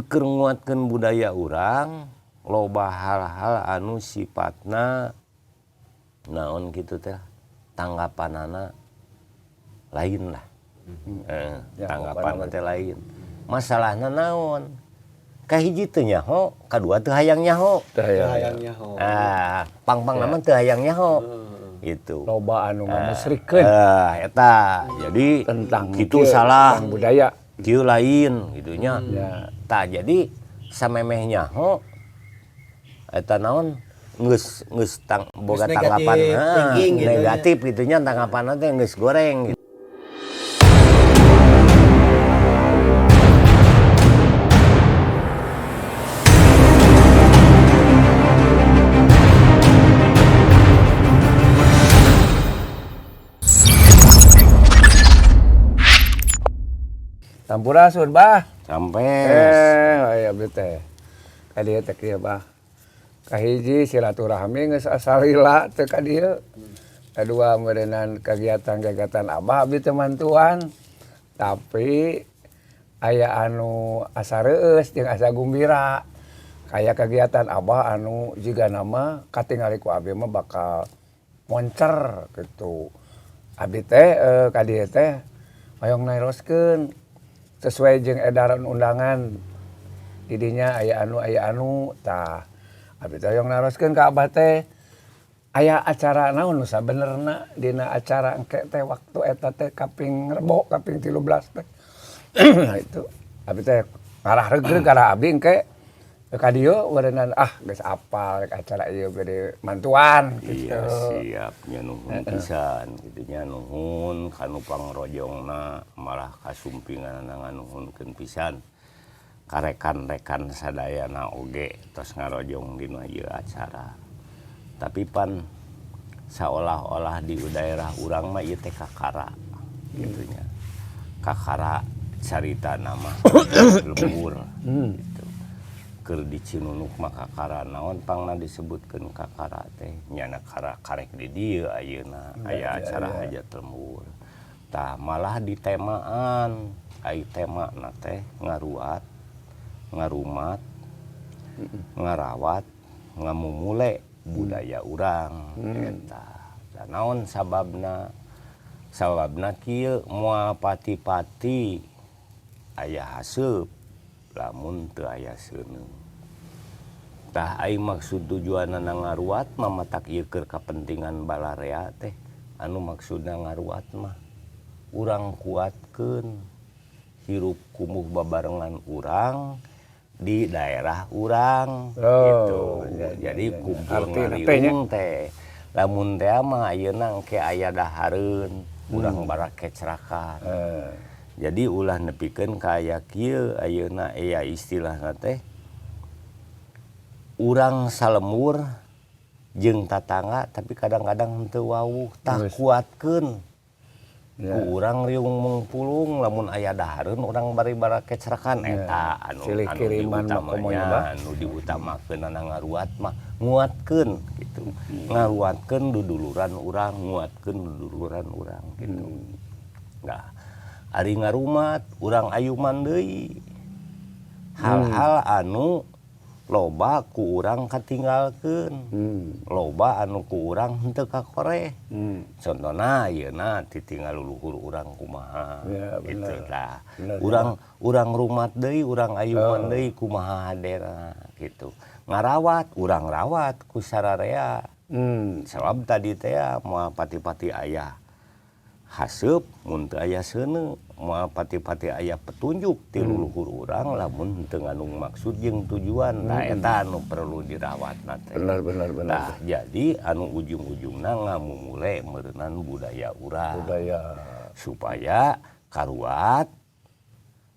keur nguatkeun budaya urang loba hal-hal anu sifatna naon kitu teh tanggapanana lain lah. Tanggapan teh lain. Masalahna naon? Kahiji teu nyaho, kadua teu hayang nyaho. Pang-pang nama teu hayang nyaho. Gitu. Loba anu ngamusrikeun. Eta. Jadi tentang kitu salah tentang budaya. Kieu lain gitunya. Tah jadi samemeh nyaho eta naon geus boga tanggapan negatif gitu nya tanggapanna teh geus goreng gitu. Sampurasun bah. Sampes. Aya abdi teh. Ka dieu teh kieu bah. Kahiji silaturahmi geus asalila teh ka dieu. Kadua meureunnan kegiatan-kegiatan Abah abdi teh mantuan. Tapi aya anu asa reueus jeung asa gumbira. Kaya kegiatan Abah anu jiga nama katingali ku abdi mah bakal moncer gitu. Abdi teh ka dieu teh hoyong naeroskeun sesuai jeung edaran undangan. Didinya aya anu tah abdi teh hoyong naroskeun ka Abah teh aya acara naon nu sabenerna dina acara engke teh waktu eta teh kaping Rebo kaping 13 teh. Itu abdi teh ngarah regreg karena abdi engke ka dieu meureunnan geus apal acara ieu bade mantuan gitu. Iya siap nya nuhun pisan kitu nya nuhun kanu pangrojongna malah kasumpinganna nganuhunkeun pisan ka rekan-rekan sadayana oge tos ngarojong dina ieu acara. Tapi pan saolah-olah di daerah urang mah ieu teh kakara kitu nya. Kakara carita nama lembur gitu. Keur di Cinunuk mah kakara naon pangna disebutkeun kakara teh nyana karek di dieu ayeuna aya acara hajat lembur. Tah malah di temaan ai temana teh ngaruat, ngarumat, ngarawat, ngamumule budaya urang eta. Da naon sababna? Sababna kieu moal pati-pati aya haseup lamun teu aya seuneu. Tah aing maksud tujuanna ngaruat mah matak ieu keur kapentingan balarea teh. Anu maksudna ngaruat mah urang kuatkeun hirup kumuh babarengan urang di daerah urang gitu. Jadi kumpul ngariung teh. Lamun teh mah ayeuna engke aya dahareun urang barake cerakan. Jadi ulah nepikeun ka aya kieu ayeuna aya istilahna teh urang salembur jeung tatangga tapi kadang-kadang henteu wawuh tah kuatkeun. Ku urang riung mengpulung lamun aya dahareun urang bari barake cerakan eta anu diutamakeun ngaruat mah nguatkeun gitu. Ngaruatkeun duduluran urang, nguatkeun duduluran urang gitu. Nah, ari ngarumat urang ayuman deui. Hal-hal anu loba ku urang katinggalkeun. Loba anu ku urang henteu kakoreh. Contona ayeuna titinggal luluhur urang kumaha gitu tah. Urang rumat deui, urang ayuman deui kumaha haderna gitu. Ngarawat, urang rawat ku sararea. Sabab tadi teh moal pati-pati aya haseup mun teu aya seuneu, moal pati-pati aya petunjuk ti luluhur urang lamun teu ngandung maksud jeung tujuan. Nah eta anu perlu dirawatna teh. Benar. Nah, jadi anu ujung-ujungna ngamumule meureunnan budaya urang. Supaya karuat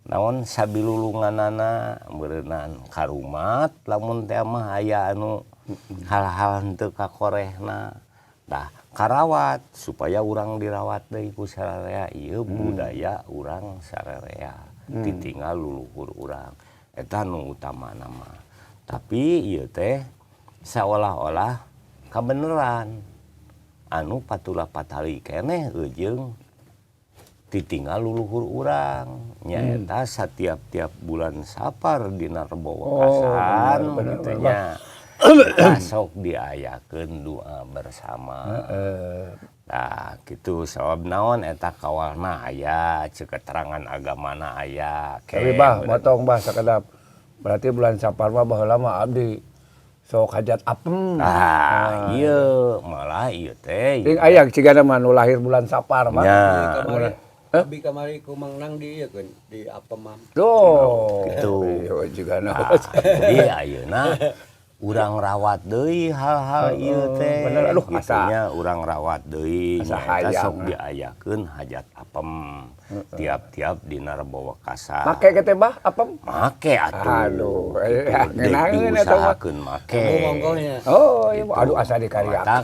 naon sabilulunganana meureunnan karumat lamun teh mah aya anu hal-hal henteu kakorehna. Nah, karawat supaya urang dirawat deui ku sararea ieu budaya urang sararea. Ditinggal luluhur urang. Eta nu utamana mah. Tapi ieu teh saolah-olah kabeneran anu patulah patali keneh jeung ditinggal luluhur urang nyaeta setiap bulan Sapar dina Rebo Oh, Wekasan bener, gitu bener, nya. Eta sok diayakeun doa bersama. Nah, gitu sabab naon eta kawalna aya, ceuk keterangan agamana aya. Tapi bah, motong bah sakedap. Berarti bulan Sapar mah baheula mah abdi sok hajat apem. Ah, ieu malah ieu teh. Ting aya cigana mah nu lahir bulan Sapar mah. Nya. Kamari, abi kamari kumang nang di ieu keun di apemam. Tuh. Gitu. Iya cigana. Nah, jadi ayeuna urang rawat deui hal-hal ieu teh. bener. Aduh, gitu asa- nya urang rawat deui asa nyaeta hayang, sok diayakeun hajat apem tiap-tiap dina Rebo Wekasan. Make ke teh bah apem. Make atuh. Aduh, Gitu. ngeunangeun eta mah. Diusahakeun make. Monggonya. Oh, iya, aduh asa dikariak. Matak,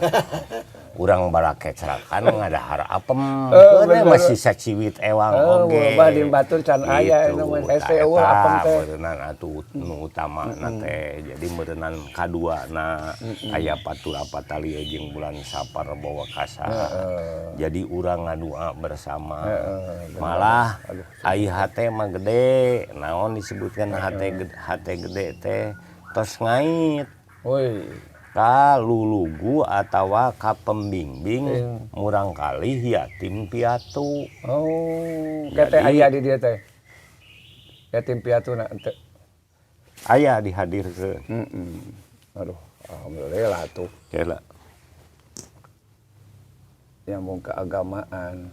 urang barake cerakan ngadahar apem. Oh, Keuneu bener. masih saciwit ewang Oh, oge. bah di batur can aya Gitu. anu mah Tah hese eueuh eta apem teh. meureunnan atuh nu utamana teh. Jadi meureunnan kaduana aya patura patali jeung bulan Sapar Rebo Wekasan. Jadi urang ngadua bersama. Malah ai hate mah gede. Naon disebutkan hate gede teh tos ngait. Woi. Ka lulugu atawa ka pembimbing murangkali yatim piatu. Oh, Jadi- teh aya di dieu teh. Yatim piatuna teu. Aya dihadirkeun. Aduh, alhamdulillah tuh. Kela. Nyambung ke agamaan.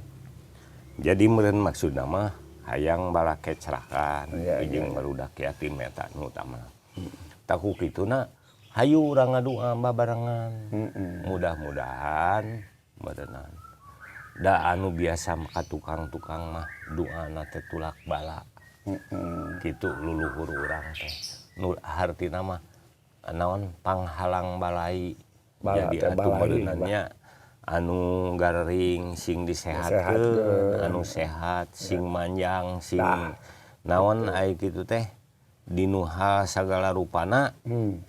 Jadi meureun maksudna mah hayang balake cerakan Iya, jeung barudak yatim eta nu utama. Taku kituna hayu urang ngadua babarengan. Mudah-mudahan meureunnan. Da anu biasa ka tukang-tukang mah doana teh tulak bala. Kitu luluhur urang teh. Nu hartina mah naon panghalang balai. Bala Jadi teh atuh balai, meureunannya anu garing sing disehatkeun, anu sehat, sing manjang, sing naon aya kitu teh dinu hal sagala rupana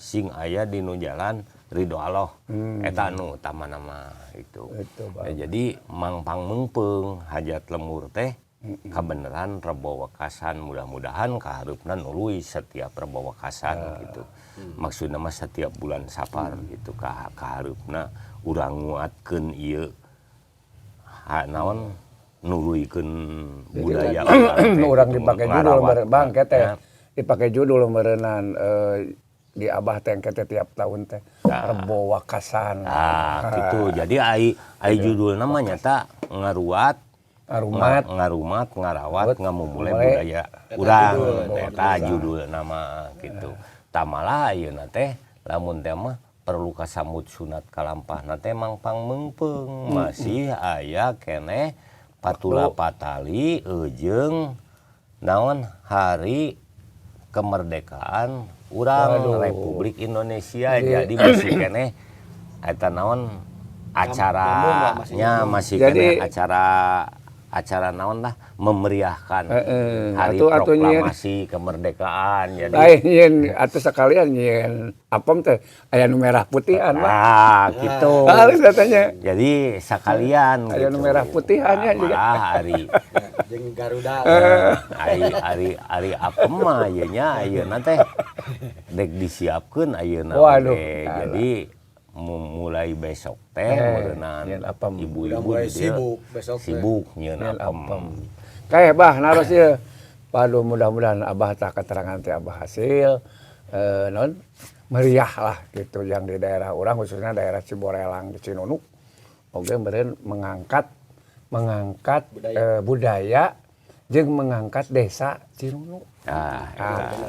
sing aya dinu jalan ridho Allah. Eta anu utamana mah itu. Ya, jadi mangpang meungpeung hajat lemur teh kabeneran Rebo Wekasan, mudah-mudahan kaharupna nuluy setiap Rebo Wekasan gitu. Maksudna mah setiap bulan Sapar gitu kaharupna urang nguatkeun ieu naon nuluykeun budaya Urang dipake judul Bang Ya. teh. Dipake judul meureunnan di Abah teh teh tiap tahun teh Rebo Wekasan. Gitu. Jadi ai judulna mah nyata ngaruat ngarumat ngarawat ngamumule budaya urang eta judul nama gitu. Tamalah ayeuna teh lamun teh mah perlu kasambut sunat kalampahna teh mangpang meungpeung masih aya keneh patula patali jeung naon hari kemerdekaan urang Republik Indonesia. Jadi masih keneh eta naon acaranya masih keneh acara naon lah memeriahkan hari proklamasi kemerdekaan. Jadi Lain atuh sekalian nyen apem teh aya nu merah putihan mah. gitu. Halus katanya. Jadi sekalian Aya nu merah putihannya juga. hari Jeung Garuda. hari apem mah ieu nya ayeuna teh dek disiapkeun ayeuna Waduh. oge. Jadi mulai besok teh meureunnan nyeun apem. Udah ibu-ibu mulai di dieu sibuk besok teh. sibuk nyeun apem. Kayak bah naros ieu. Waduh mudah-mudahan Abah tak keterangan teh Abah hasil non meriah lah gitu yang di daerah orang khususnya daerah Ciborelang di Cinunuk. Oke meureun mengangkat budaya jeung mengangkat desa Cinunuk.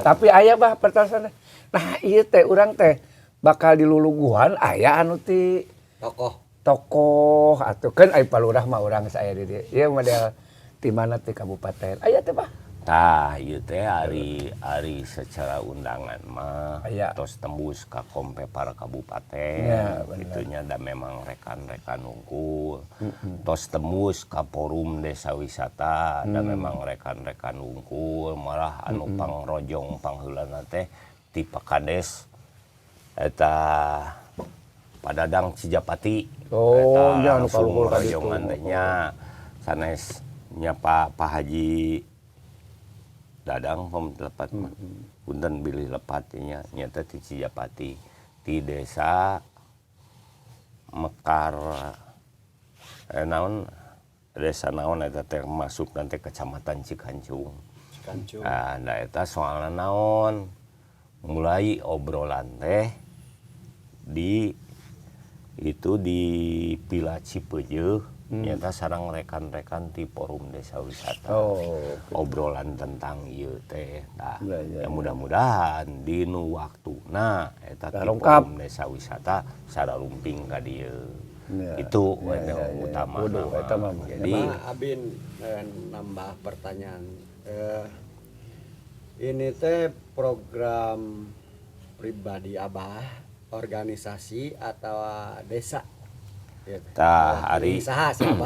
Tapi aya bah pertasan. Nah ieu teh urang teh bakal di Luluguhan aya anu ti tokoh atuh kan ai palurah mah urang saya di dieu. Ieu model di mana ti kabupaten. Aya teh bah. Tah ieu teh ari secara undangan mah Aya. tos tembus ka Kompepar kabupaten. Ya, bener. Itunya da memang rekan-rekan unggul. Tos tembus ka forum desa wisata da memang rekan-rekan unggul malah anu pangrojong pangheulana teh ti Pakades eta Padadang Cijapati. Oh, Eta nya anu langsung kalungkul ka ditu. rojongan teh nya sanes nya Pak Haji Dadang pemlepat mah. Punten bilih lepat nya nyata ti Cijapati di desa Mekar naon desa naon eta teh masuk nanti kecamatan Cikancung. Nah, eta soalna naon mulai obrolan teh di Pila Cipeujeut nyata sareng rekan-rekan ti Forum Desa Wisata. Obrolan tentang ieu teh. Nah, ya mudah-mudahan dinu waktuna eta ti Forum Desa Wisata sararumping ka dieu. Itu utama. Jadi Abin nambah pertanyaan. Ini teh program pribadi Abah, organisasi atau desa? Tah ari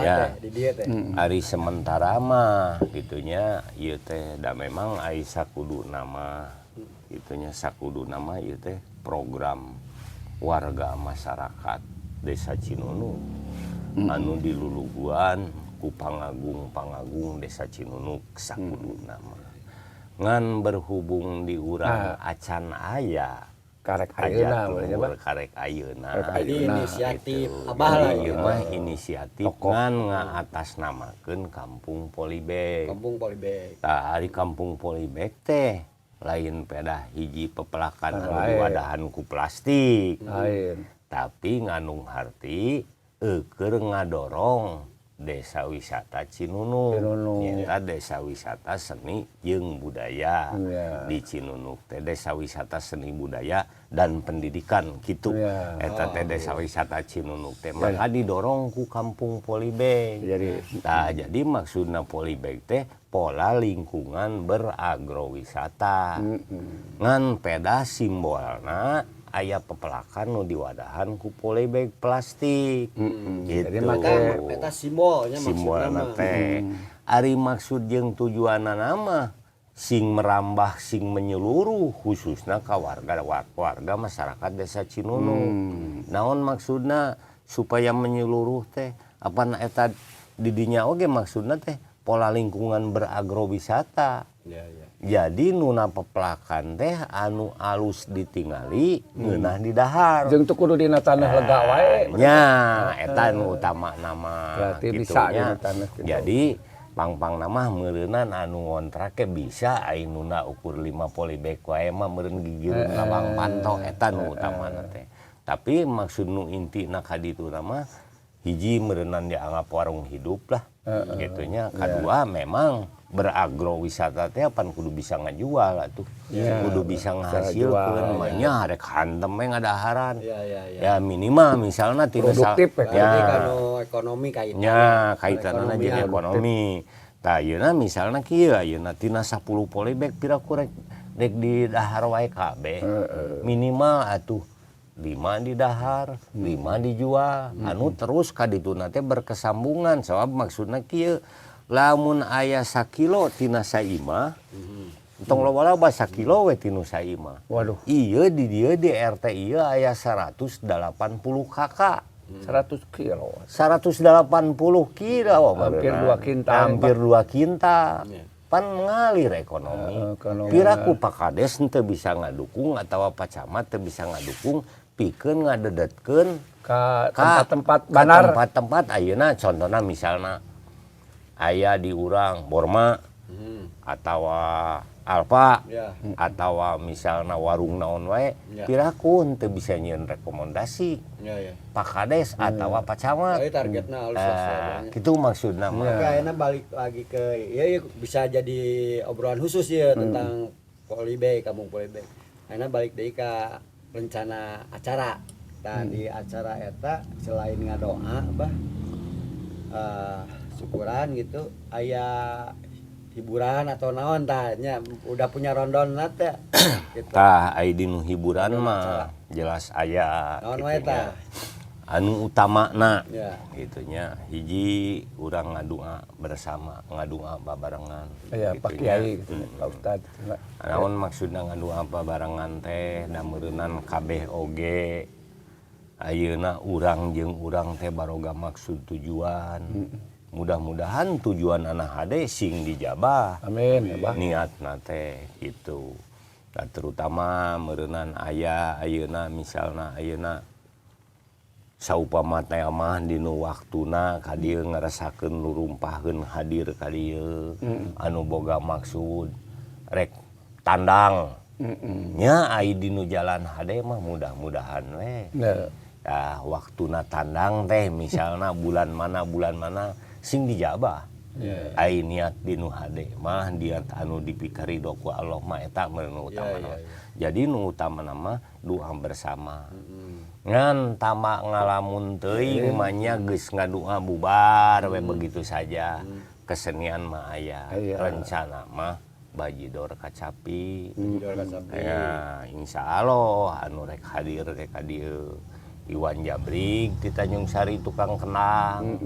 ya di dia teh. Ari sementara mah gitunya ieu teh da memang ai sakudu nama gitunya sakudu nama ieu teh program warga masyarakat Desa Cinunuk anu diluluguan ku pangagung Desa Cinunuk sakudu nama. Ngan berhubung di urang acan aya karek ayeuna karek ayeuna. Jadi inisiatif Abah lah ieu mah inisiatif ngan ngaatasnamakeun Kampung Polybag. Kampung Polybag. Tah ari Kampung Polybag teh lain pedah hiji pepelakan anu diwadahan ku plastik. Lain. Tapi ngandung harti keur ngadorong Desa Wisata Cinunuk. Nyata Desa Wisata Seni jeung Budaya di Cinunuk teh Desa Wisata Seni Budaya dan Pendidikan gitu. Eta teh Desa Wisata Cinunuk teh maka didorong ku Kampung Polybag. Jadi maksudna Polybag teh pola lingkungan beragrowisata. Ngan peda simbolna aya pepelakan nu diwadahan ku polybag plastik. Gitu. Jadi maka eta simbolnya teh. Ari maksud jeung tujuanna nama sing merambah sing menyeluruh khususna ka warga masyarakat Desa Cinunuk. Naon maksudna supaya menyeluruh teh apana eta di dinya oge maksudna teh pola lingkungan beragrowisata. Jadi nuna pepelakan teh anu alus ditingali ngeunah di dahar. Jeung teu kudu dina tanah lega wae. Nya eta nu utama nama berarti bisa dina tanah. Jadi pang-pang nama meureunan anu ngontrak ke bisa ai nuna ukur 5 polybag wae mah meureun gigireun labang panto eta nu utamana teh. Tapi maksud nu intina ka ditu nama hiji meureunan dianggap warung hidup lah. Gitunya. Kedua memang beragrowisata teh pan kudu bisa ngajual atuh. Kudu bisa ngahasilkeun mah nya rek hantem we ngadaharan. Ya minimal misalna tina produktif kanu ekonomi kaitan. Ya kaitanna jeung ekonomi. Tah ayeuna misalna kieu ayeuna tina 10 polybag pira-pira rek di dahar wae kabeh. Minimal atuh 5 di dahar, 5 dijual. Anu terus ka dituna teh berkesambungan sabab maksudna kieu lamun aya 1 kilo tina saimah entong loba-loba 1 kilo we tinu saimah. Waduh. Ieu di dieu di RT ieu aya 180 kakak. 100 kilo. 180 kilo hampir 2 kintal. Hampir 2 kintal. Pan ngalir ekonomi. Piraku Pak Kades teu bisa ngadukung atawa Pak Camat teu bisa ngadukung pikeun ngadedetkeun ka tempat-tempat banar. Tempat-tempat ayeuna contohna misalna aya di urang Borma atau Alfa atau misalnya warung naon wae piraku teu bisa nyieun rekomendasi Pak Kades atau Pak Camat. Targetna alus kitu maksudna mah. Ayeuna balik lagi ke ya bisa jadi obrolan khusus ya tentang Polybag, Kampung Polybag. Ayeuna balik deui ka rencana acara. Di acara eta selain ngadoa syukuran gitu aya hiburan atau naon tanya udah punya rondon teh gitu. Tah ai dinu hiburan mah jelas aya naon wae tah anu utamana gitunya hiji urang ngadua bersama ngadua babarengan aya Pak Kiai gitu Pak Ustad. Naon maksudna ngadua babarengan teh da meureunan kabeh oge ayeuna urang jeung urang teh baroga maksud tujuan mudah-mudahan tujuan anak hade sing dijabah Amin ya Bah. niat nate gitu. Dan terutama meureunan aya ayeuna misalna ayeuna saupama teh mah dinu waktuna ka dieu ngarasakeun lurumpahkeun hadir ka dieu anu boga maksud rek tandang nya ai dinu jalan hade mah mudah-mudahan we ya waktuna tandang teh misalna bulan mana sing dijabah ai niat dinu hade mah niat anu dipikari doku Allah mah eta meureun utama jadi nu utama nama doa bersama ngan tamak ngalamun teuing manya geus ngadoa bubar we begitu saja kesenian mah aya rencana mah bajidor kacapi ya insyaallah anu rek hadir rek ka dieu Iwan Jabrik di Tanjung Sari tukang kenang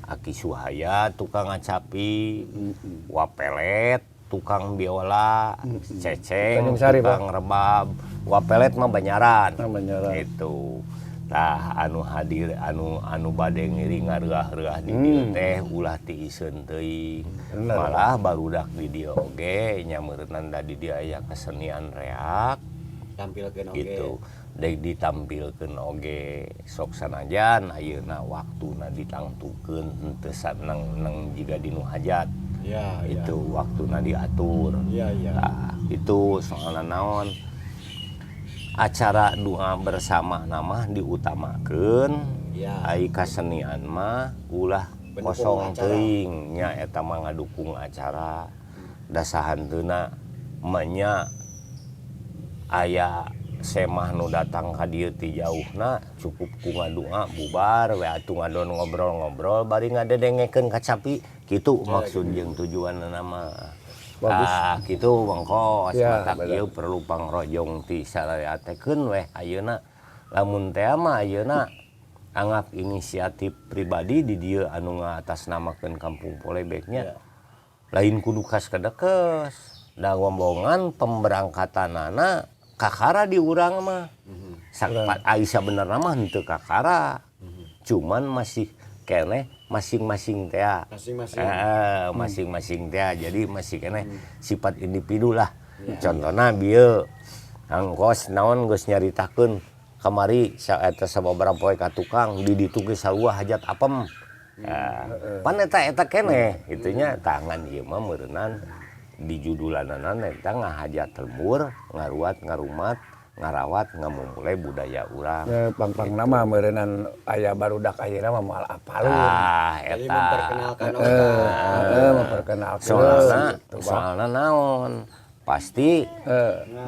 Aki Suhaya tukang ngacapi Wapelet tukang biola Ceceng tukang rebab Wapelet mah Banyaran itu tah anu hadir anu bade ngiring ngareurah-reurah di dieu teh ulah ti iseun teuing malah barudak di dieu oge nya meureunan da di dieu aya kesenian reak tampilkeun oge gitu deui ditampilkeun oge sok sanajan ayeuna waktuna ditangtukeun henteu saneng jiga dinu hajat itu waktuna diatur nah, itu soalna naon acara doa bersama nama diutamakeun ai kasenian mah ulah kosong teuing nya eta mah ngadukung acara dasahanteuna manya aya semah nu datang ka dieu ti jauhna cukup ku ngadoa bubar we atuh ngadon ngobrol-ngobrol bari ngadedengekeun kacapi kitu maksud jeung tujuanna mah gitu bangkos matak ieu perlu pangrojong ti sarayatekeun weh ayeuna lamun teh mah ayeuna anggap inisiatif pribadi di dieu anu ngatasnamakeun Kampung Polebeknya lain kudu kas kadekes da ngomongan pemberangkatanana kakara di urang mah sakpat Aisyah bener mah henteu kakara cuman masih keneh masing-masing teh masing-masing teh jadi masih keneh sifat individu lah contohna bieu angkos naon geus nyaritakeun kamari eta sababaraha poe ka tukang di ditu ge sarua hajat apem pan eta keneh itunya tangan ieu mah meureunan di judulanana eta ngahajat lembur ngaruat ngarumat ngarawat ngamumulai budaya urang pang nama meureunan aya barudak ayeuna mah moal apalun jadi memperkenalkan soalna naon pasti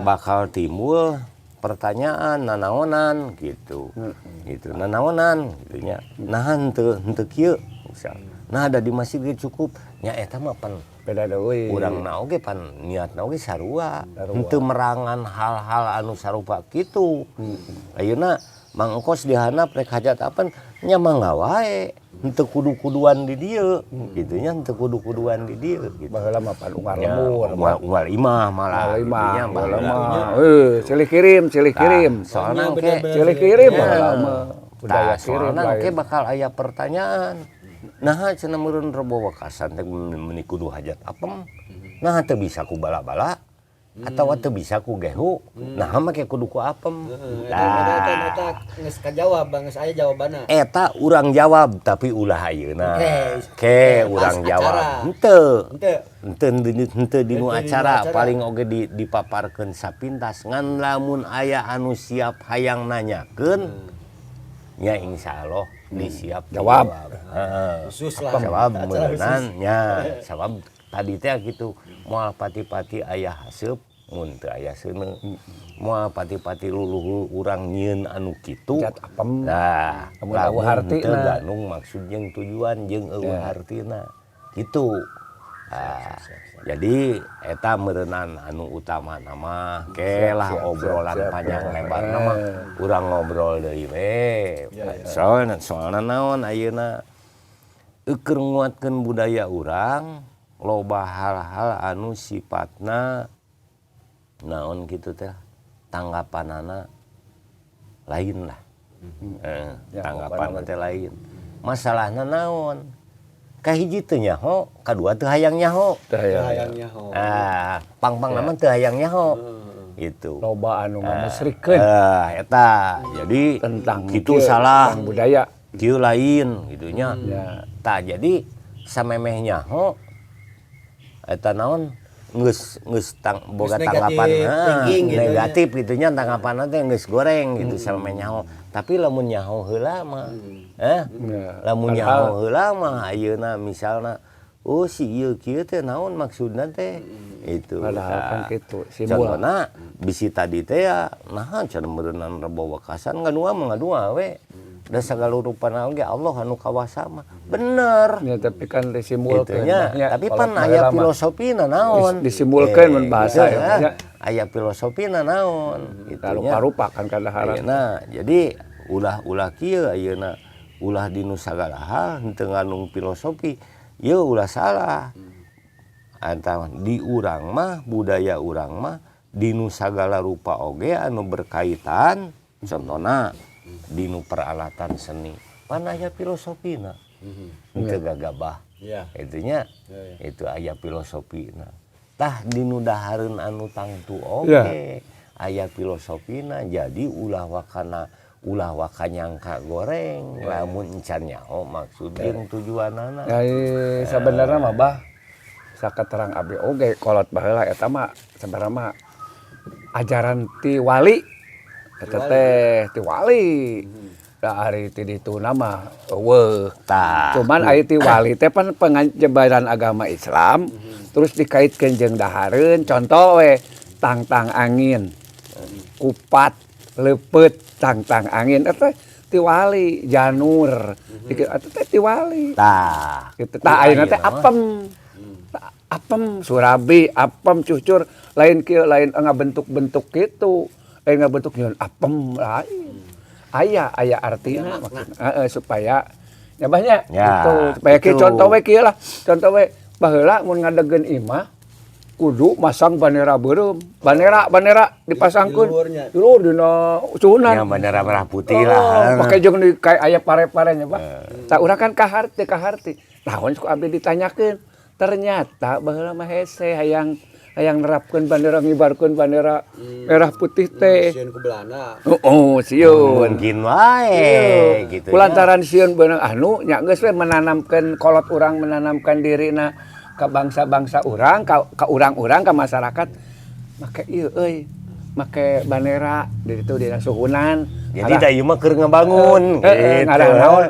bakal timbul pertanyaan nanaonan gitu gitu nanaonan gitunya nah henteu kieu nah ada di masjid ge cukup nya eta mah pan beda deui urangna oge pan niatna oge sarua henteu merangan hal-hal anu sarupa kitu ayeuna Mang Engkos dihanap rek hajat apan nya mangga wae henteu kudu-kuduan di dieu kitu nya henteu kudu-kuduan di dieu gitu baheula mah pan unggal lembur unggal imah malah imah baheula mah silih kirim soalna ke silih kirim baheula mah budaya kirim soalna ke bakal aya pertanyaan nah cenah meureun rebo wekasan teh meuni kudu hajat apem nah teu bisa ku bala-bala atau teu bisa ku gehu nah mah ke kudu ku apem eta geus kajawab geus aya jawabanna eta urang jawab tapi ulah ayeuna ke urang jawab henteu dinu acara paling oge dipaparkeun sapintas ngan lamun aya anu siap hayang nanyakeun nya insyaallah disiap jawab khusus lah jawab meuneunan nya sabab tadi teh kitu moal pati-pati aya haseup mun teu aya seuneu moal pati-pati luluhur urang nyieun anu kitu nah lamun hartina ganung maksud jeung tujuan jeung eueuh hartina kitu jadi eta meureunan anu utama nama kelah obrolan panjang lebar nama urang ngobrol deui we soalna naon ayeuna keur nguatkeun budaya urang loba hal-hal anu sifatna naon kitu teh tanggapanana lain lah tanggapan teh lain masalahna naon kahiji teu nyaho, kadua teu hayang nyaho. Hayangnya ho. Pang-pang nama teu hayang nyaho. Itu. Loba anu ngamusrikeun Eta. Jadi tentang kitu kieu, salah. tentang budaya. Kieu lain gitunya. Ya. Tah jadi samemeh nyaho eta naon geus boga Geus tanggapan negatif thinking gitu nya. negatif gitunya tanggapanna teh geus goreng gitu samemeh nyaho. Tapi lamun nyaho heula mah Ya. lamun Padahal- nyaho heula mah ayeuna misalna oh si ieu kieu teh naon maksudna teh itu. Padahal Tah. kan kitu, simbol. Contohna bisi tadi teh ya nahan cenah meureunna rebo wakasan ngadua mah ngadua we. Da sagala rupana oge Allah anu kawasa mah. Bener. Ya, tapi kan disimbolkeun. Itunya, Ya, tapi kalau pan aya baheula mah filosofina naon. disimbolkeun mun bahasa gitu, ya. Aya filosofina naon. Lalu Itunya. parupa kan kadaharan. Ayeuna jadi ulah kieu ayeuna ulah dinu sagala hal henteu ngandung filosofi. Ieu ulah salah. Anta di urang mah budaya urang mah dinu sagala rupa oge anu berkaitan contohna dinu peralatan seni. Pan aya filosofina. Henteu gagabah. Iya. Itunya Ya, itu aya filosofina. Tah dinu dahareun anu tangtu oge Ya. aya filosofina jadi ulah wakanyangka goreng lamun encan nyaho maksud jeung tujuanana. Ya, sebenarnya mah bah saketerang abdi oge kolot baheula eta mah sebenarnya mah ajaran ti wali eta teh ti wali. Da ari ti ditu nama eueuh. Tah. Cuman aya ti wali teh pan pengajaran agama Islam terus dikaitkeun jeung dahareun contoh we tang-tang angin. Kupat leupeut tang-tang angin eta ti wali janur. Eta teh ti wali. Tah. Gitu. Tah ayeuna teh apem. Apem surabi, apem cucur, lain kieu lain ngabentuk-bentuk kitu. Lain ngabentuk nyeun apem lain. Aya artina maksudna supaya ya banyak Ya, gitu. Supaya kieu itu. contoh we kieu lah. Contoh we baheula mun ngadegeun imah kudu masang bandera beureum. Bandera dipasangkeun. Di luhurnya. Di luhur dina sunan. Ya bandera merah putih lah. Pakai jeung di kayak aya pare-parenya, Pak. Tah urang kan kaharti. Naon suku abdi ditanyakeun. Ternyata baheula mah hese hayang nerapkeun bandera ngibarkeun bandera merah putih teh. Sieun ku Belanda. Sieun. Mungkin wae gitu. Kulantaran sieun beunang anu nya geus we menanamkeun kolot urang menanamkan dirina ka bangsa-bangsa urang ka urang-urang ka masyarakat make ieu euy make bandera di ditu dina suhunan. Jadi da ieu mah keur ngebangun gitu. Ngaran naon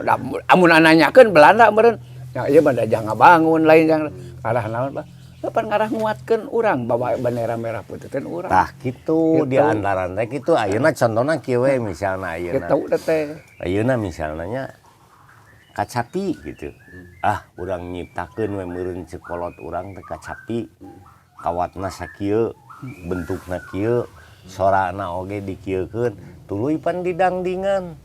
amun nanyakeun Belanda meureun nya ieu mah da jangan bangun lain jangan arah naon Pak. Pan ngarah nguatkeun urang bawa bandera merah putih teh urang. Tah kitu di antaran teh kitu ayeuna contona kieu we misalna ayeuna. Kitu teh. Ayeuna misalna nya kacapi gitu. Urang nyiptakeun we meureun cekolot urang teh kacapi. Kawatna sakieu, bentukna kieu, sorana oge dikieukeun, tuluy pan didangdingan.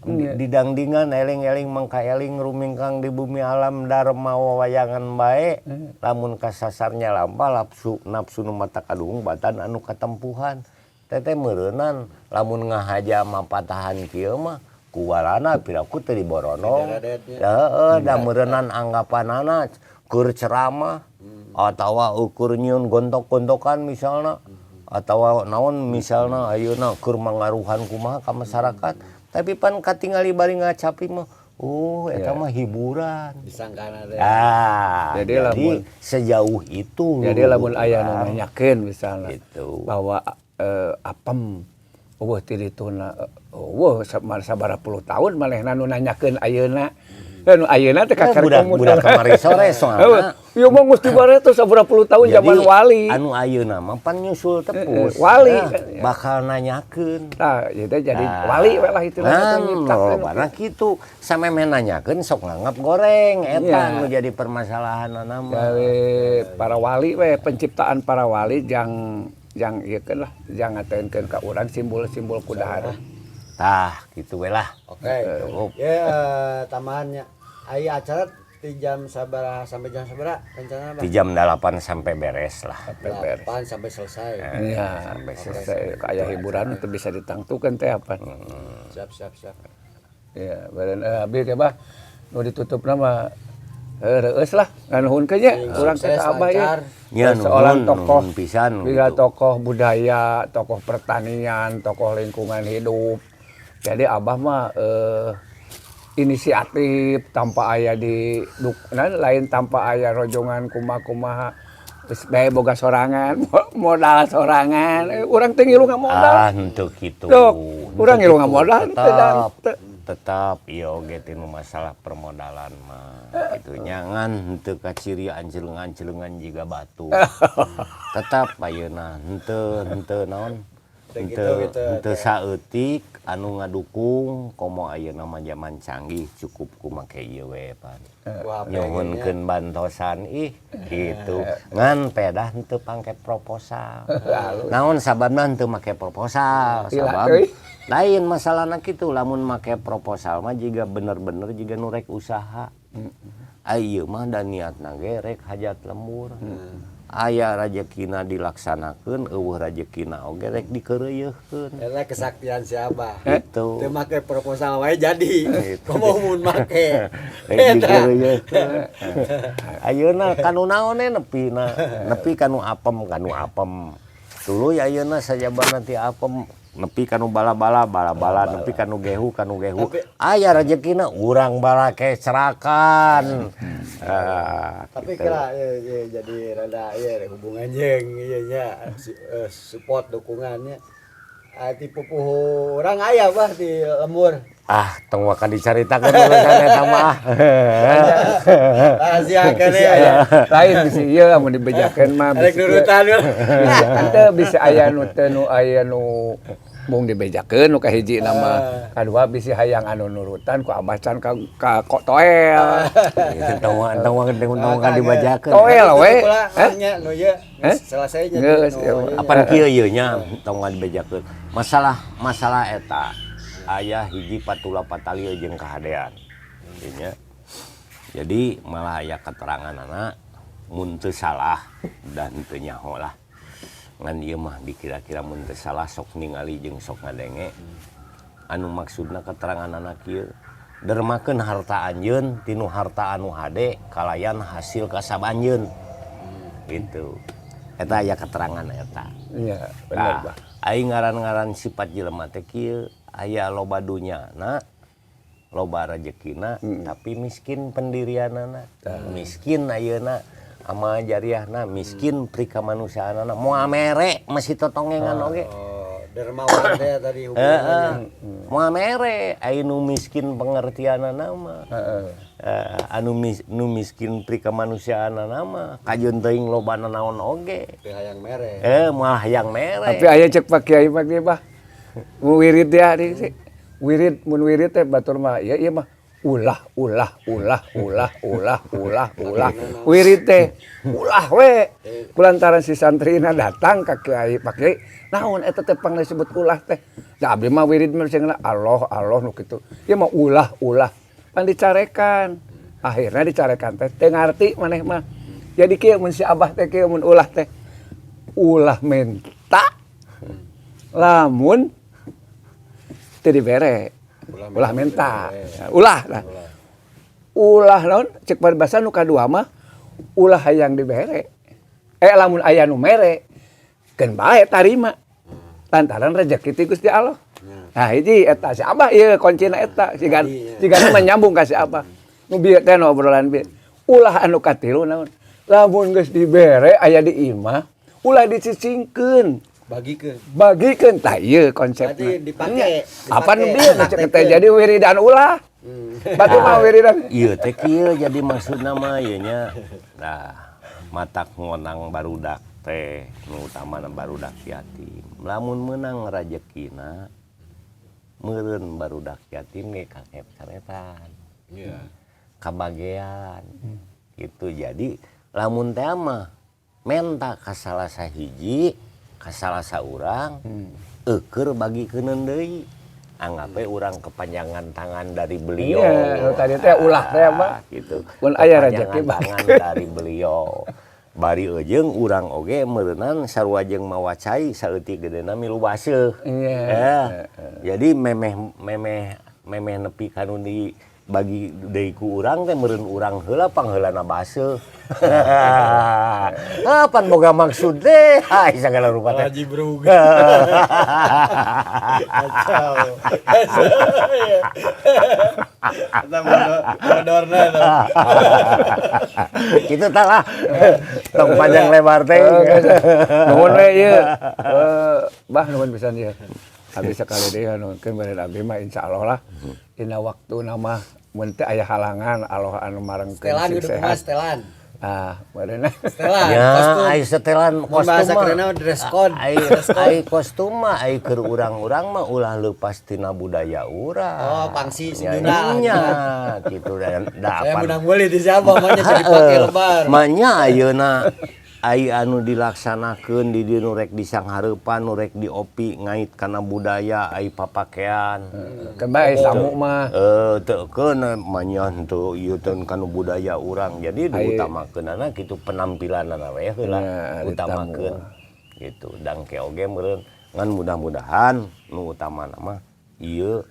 Didangdingan eling-eling mangka eling rumingkang di bumi alam dharma wawayangan bae lamun kasasarnya lampah nafsu nu mata kadung batan anu katempuhan teteh meureunan lamun ngahaja mapatahan kieu mah kuwalana piraku teu diboronong heeh da meureunan anggapanana keur ceramah atawa ukur nyieun gontok-gontokan misalna atawa naon misalna ayeuna keur mangaruhan kumaha ka masyarakat. Tapi pan katingali bari ngacapi mah eta mah hiburan. Disangkana teh. Jadi Jadi lamun sejauh itu. jadi lamun aya nu nanyakeun misalna Gitu. bahwa apem eueuh ti dituna eueuh sabaraha puluh tahun manehna nu nanyakeun ayeuna. Nu ayeuna teh kakarek budak kamari sore soalna. Ieu mah geus dibare teh sabaraha puluh tahun zaman wali. Anu ayeuna mah pan nyusul tepus. Wali. Bakal nanyakeun. Tah ieu teh jadi wali we lah itilahna nyiptakeun. Karena kitu samemeh nanyakeun sok nganggap goreng eta nu jadi permasalahanna mah. Dari para wali we penciptaan para wali jang iekeun lah jang ngatenkeun ka urang simbol-simbol kudahareun. Tah kitu we lah. Oke. Ya tambahannya. Aya acara di jam sabaraha sampai jam sabaraha rencana apa? Di jam 8 sampai beres lah. 8 sampai selesai. Iya, sampai selesai kayak hiburan itu bisa ditangtukan teh apa. Siap. Iya, badan abdi teh bah nu ditutup nama reueus lah nganuhun ke nya urang sukses, kata abah ya. lancar. Ya, Seorang tokoh nuhun pisan juga gitu. tokoh budaya, tokoh pertanian, tokoh lingkungan hidup. Jadi abah mah inisiatif tanpa aya di lain tanpa aya rojongan kumaha terus bae boga sorangan modal sorangan urang teh ngilu modal Untuk itu. Dok, urang ngilu modal Tetap iya oge tinu masalah permodalan mah gitu nyangan henteu kaciri ancelengan jiga batu. Tetap ayeuna henteu naon henteu saeutik anu ngadukung komo ayeuna mah zaman canggih cukup ku make ieu we pan. Nyuhunkeun bantosan gitu. Ngan pedah henteu pangke proposal. Naon sababna henteu make proposal sabab lain masalahna kitu lamun make proposal mah jiga bener-bener jiga nu rek usaha. Ieu mah da niatna ge rek hajat lembur. Aya rejekina dilaksanakeun, eueuh rejekina oge rek dikeureuyeun. Eta kesaktian si Abah. Gitu. Teu make proposal wae jadi. Komo mun make. Rek dikeureuyeun. Ayeuna kanu naon nepi kanu apem. Tuluy ayeuna sajabana ti apem nepi kanu bala-bala, nepi kanu gehu. Aya rezekina urang balake cerakan. Tapi gitu. kira jadi rada hubungan jeung ieu nya support dukungannya. Ti pupuh urang aya bah di lembur. Tong wakan dicaritakeun urusan eta mah. Rahasia kene aya. lain bisi ieu amun dibejakeun mah Rek nurutan. teu bisa aya nu aya nu mung dibejakeun nu kahiji nama kadua bisi hayang anu nurutan ku abah can ka kok toel Tong wakan dibajakeun. toel we Nya nu ieu selesai nya. Geus, Apan kieu ieu nya tong dibejakeun. Masalah eta aya hiji patula patalieu jeung kahadean. Nya. Jadi malah aya keteranganana mun teu salah dan teu nyaho lah. Ngan ieu mah dikira-kira mun teu salah sok ningali jeung sok ngadenge. Anu maksudna keteranganana kieu dermakeun harta anjeun tinu harta anu hade kalayan hasil kasab anjeun. Gitu. Eta aya keterangan eta. iya bener bah Aing ngaran-ngaran sifat jelema teh kieu aya loba dunyana loba rezekina tapi miskin pendirianana. Miskin ayeuna ama jariahna miskin prikamanusiaanana moal mere masih totongengan oge. Dermawan teh tadi hubungannya. Moal mere aya nu miskin pengertianana mah. Nu miskin prikamanusiaanana mah kajeun teuing lobana naon oge. Teu hayang mere. Moal hayang mere. tapi aya cek Pak Kiai mah ge bah mu wirid dia di mun wirid teh batur mah ieu mah ulah wirid teh ulah we kulantaran si santrina datang ka Kiai Pak Kiai naon eta teh pang disebut ulah teh da abdi mah wirid mah cenah Allah nu kitu ieu mah ulah pan dicarekan akhirnya dicarekan teh teu ngarti maneh mah jadi kieu mun si Abah teh kieu mun ulah teh ulah menta lamun teu dibere ulah menta ulah lah ulah naon cek bahasa nu kadua mah ulah hayang dibere lamun aya nu mere keun bae tarima lantaran rezeki ti Gusti Allah nah hiji eta si Abah ieu kuncina eta siga mah nyambung ka si Abah nu bieu teh nu obrolan bieu ulah anu katilu naon lamun geus dibere aya di imah ulah dicicingkeun bagikeun tah ieu konsepna Berarti dipake. apa nu bieu cek teh jadi wiridan ulah batu mah wiridan Ieu teh kieu jadi maksudna mah ieu nya. Nah, matak ngonang barudak teh nu utamana barudak yatim. Lamun meunang rejekina meureun barudak yatim ge kakep-karepan. Iya. Kabagean. Gitu. Jadi lamun teh mah menta ka salah sahiji, ka salah saurang, eukeur bagikeun deui. Anggape urang kepanjangan tangan dari beliau. Iya, tadi teh ulah teh mah. Gitu. Mun aya rezeki tangan dari beliau. Bari ejeung urang oge meureunnan sarua jeung mawacai saeutik gedena milu baseuh. Iya. Jadi memeh nepi kanu bagi deui ku urang teh meureun urang heula pangheulana base. Kapan boga maksud teh? Hai sagala rupa teh. Haji Brug. Kacau. Kita modorna tuh. Kitu tah lah. Tong panjang lebar teh. Nuhun we ieu. Bah nuhun pisan ieu. Habis sekali deh nuhunkeun bari abdi mah insyaallah lah. Dina waktuna mah mun teu aya halangan Allah anu marengkeun Setelan sing hidup sehat. mas setelan. Bareuna. Setelan. Ya, Kostum. ai setelan Mun bahasa kostum kerenna mah. dress code. Ai kostum mah ai keur urang-urang mah ulah leupas tina budaya urang. Oh, pangsi Ya, sejuna. nya gitu dan Saya menang boleh di siapa makanya jadi pakai lebar. Manya ayeuna ai anu dilaksanakeun di dieu nu rek disanghareupan nu rek diopi ngait kana budaya ai papakean. Kan bae tamu mah. Teu keun manya henteu ieu teh kana budaya urang. Jadi diutamakeunana kitu penampilanana we heula Ya, utamakeun gitu. Dangke oge meureun ngan mudah-mudahan nu utamana mah ieu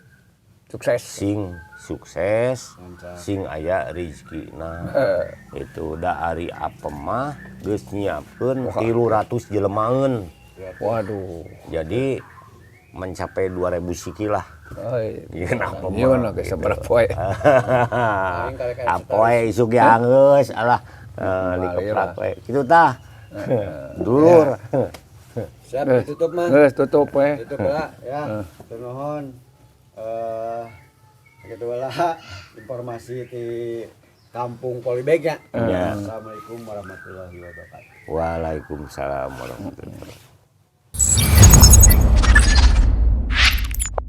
Sukses. sing sukses sing aya rezekina itu da ari apem mah geus nyiapkeun 300 jelemaeun Waduh. jadi mencapai 2000 siki lah Ieu apem ieu na geus sabarang poe. apoe isuk ge anggeus alah dikeprak we kitu tah dulur Siap ditutup mah. Geus tutup we. Tutup lah ya. Nuhun. Gitu lah informasi di Kampung Polybag ya. Ya. Assalamualaikum warahmatullahi wabarakatuh. Waalaikumsalam warahmatullahi wabarakatuh.